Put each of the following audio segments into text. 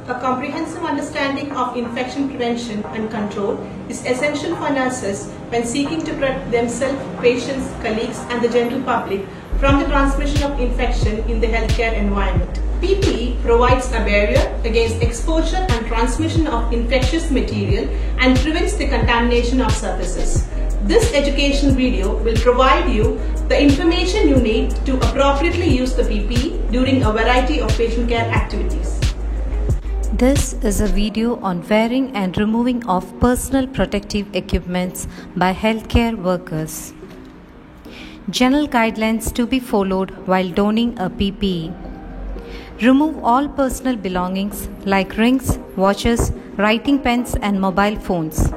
A comprehensive understanding of infection prevention and control is essential for nurses when seeking to protect themselves, patients, colleagues, and the general public from the transmission of infection in the healthcare environment. PPE provides a barrier against exposure and transmission of infectious material and prevents the contamination of surfaces. This education video will provide you the information you need to appropriately use the PPE during a variety of patient care activities. This is a video on wearing and removing of personal protective equipments by healthcare workers. General guidelines to be followed while donning a PPE. Remove all personal belongings like rings, watches, writing pens and mobile phones.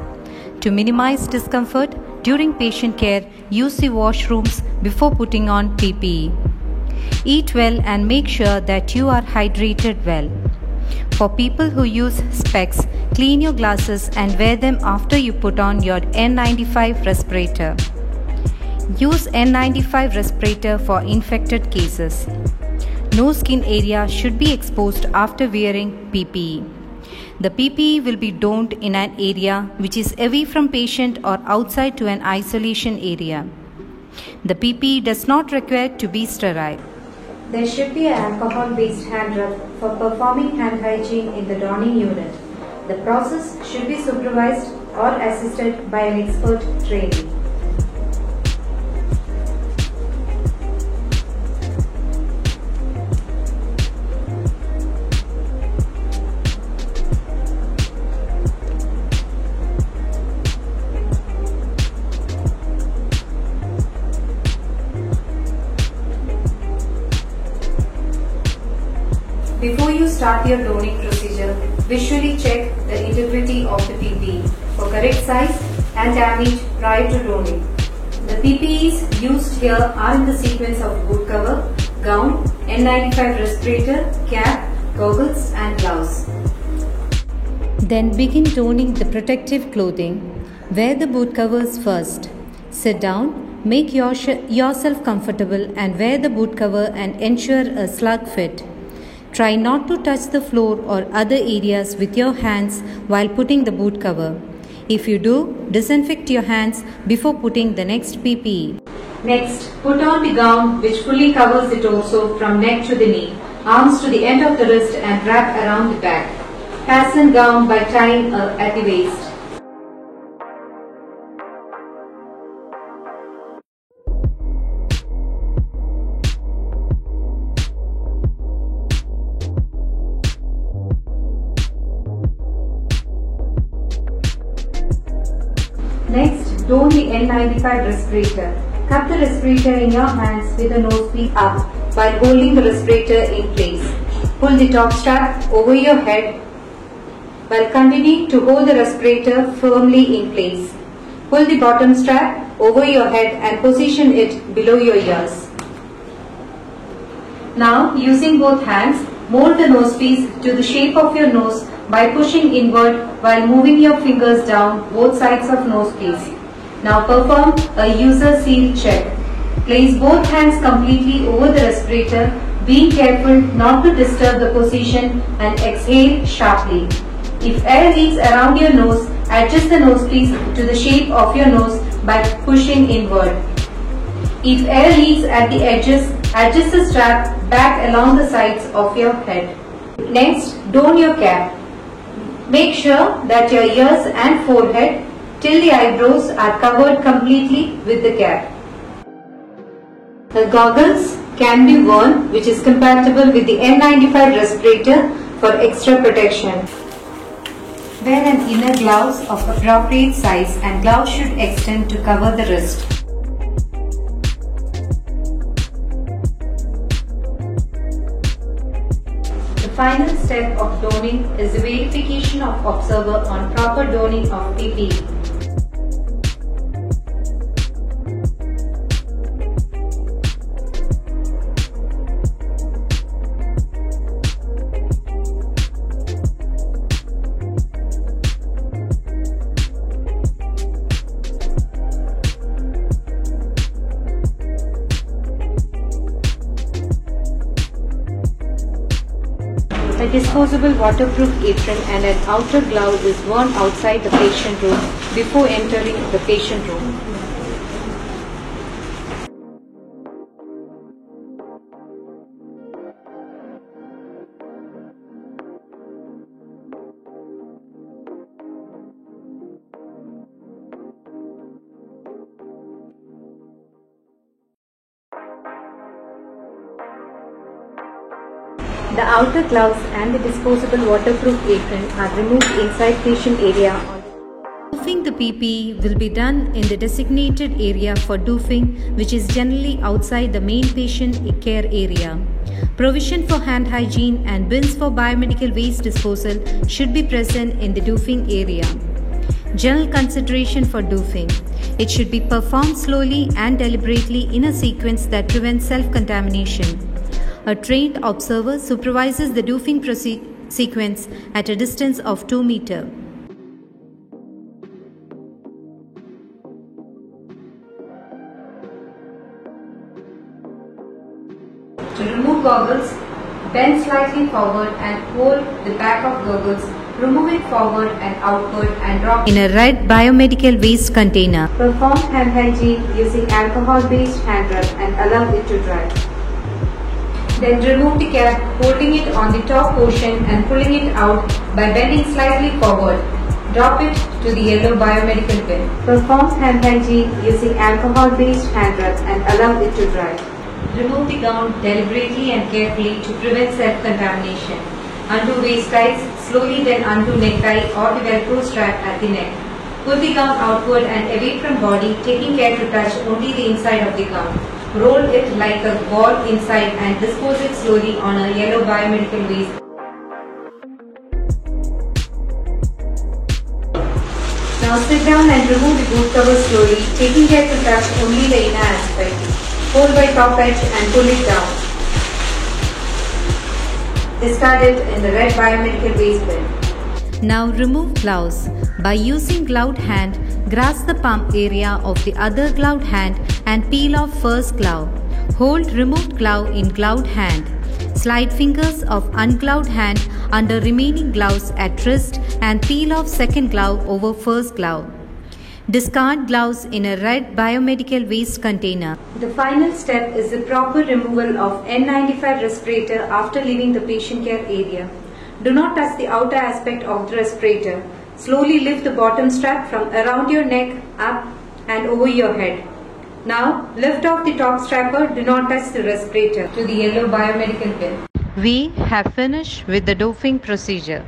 To minimize discomfort during patient care, use the washrooms before putting on PPE. Eat well and make sure that you are hydrated well. For people who use specs, clean your glasses and wear them after you put on your N95 respirator. Use N95 respirator for infected cases. No skin area should be exposed after wearing PPE. The PPE will be donned in an area which is away from patient or outside to an isolation area. The PPE does not require to be sterile. There should be an alcohol-based hand rub for performing hand hygiene in the donning unit. The process should be supervised or assisted by an expert trainee. Before you start your donning procedure, visually check the integrity of the PPE for correct size and damage prior to donning. The PPEs used here are in the sequence of boot cover, gown, N95 respirator, cap, goggles and gloves. Then begin donning the protective clothing. Wear the boot covers first. Sit down, make yourself comfortable and wear the boot cover and ensure a slug fit. Try not to touch the floor or other areas with your hands while putting the boot cover. If you do, disinfect your hands before putting the next PPE. Next, put on the gown which fully covers the torso from neck to the knee, arms to the end of the wrist and wrap around the back. Fasten gown by tying at the waist. Next, don the N95 respirator. Cup the respirator in your hands with the nosepiece up while holding the respirator in place. Pull the top strap over your head while continuing to hold the respirator firmly in place. Pull the bottom strap over your head and position it below your ears. Now, using both hands, mold the nosepiece to the shape of your nose by pushing inward while moving your fingers down both sides of nosepiece. Now perform a user seal check. Place both hands completely over the respirator, being careful not to disturb the position and exhale sharply. If air leaks around your nose, adjust the nosepiece to the shape of your nose by pushing inward. If air leaks at the edges, adjust the strap back along the sides of your head. Next, don your cap. Make sure that your ears and forehead till the eyebrows are covered completely with the cap. The goggles can be worn which is compatible with the N95 respirator for extra protection. Wear an inner gloves of appropriate size and gloves should extend to cover the wrist. The final step of donning is the verification of observer on proper donning of PPE. A disposable waterproof apron and an outer glove is worn outside the patient room before entering the patient room. The outer gloves and the disposable waterproof apron are removed inside patient area. Doofing the PPE will be done in the designated area for doofing, which is generally outside the main patient care area. Provision for hand hygiene and bins for biomedical waste disposal should be present in the doofing area. General consideration for doofing. It should be performed slowly and deliberately in a sequence that prevents self-contamination. A trained observer supervises the doofing sequence at a distance of 2 meters. To remove goggles, bend slightly forward and hold the back of goggles. Remove it forward and outward and drop in a red biomedical waste container. Perform hand hygiene using alcohol-based hand rub and allow it to dry. Then remove the cap, holding it on the top portion and pulling it out by bending slightly forward. Drop it to the yellow biomedical bin. Perform hand hygiene using alcohol-based hand rub and allow it to dry. Remove the gown deliberately and carefully to prevent self-contamination. Undo waist ties, slowly then undo necktie or the velcro strap at the neck. Pull the gown outward and away from body, taking care to touch only the inside of the gown. Roll it like a ball inside and dispose it slowly on a yellow biomedical waste. Now sit down and remove the boot cover slowly, taking care to touch only the inner aspect. Hold by top edge and pull it down. Discard it in the red biomedical waste bin. Now remove gloves. By using gloved hand, grasp the palm area of the other gloved hand and peel off first glove. Hold removed glove in gloved hand. Slide fingers of ungloved hand under remaining gloves at wrist and peel off second glove over first glove. Discard gloves in a red biomedical waste container. The final step is the proper removal of N95 respirator after leaving the patient care area. Do not touch the outer aspect of the respirator. Slowly lift the bottom strap from around your neck up and over your head. Now lift off the top strapper. Do not touch the respirator to the yellow biomedical bin. We have finished with the doofing procedure.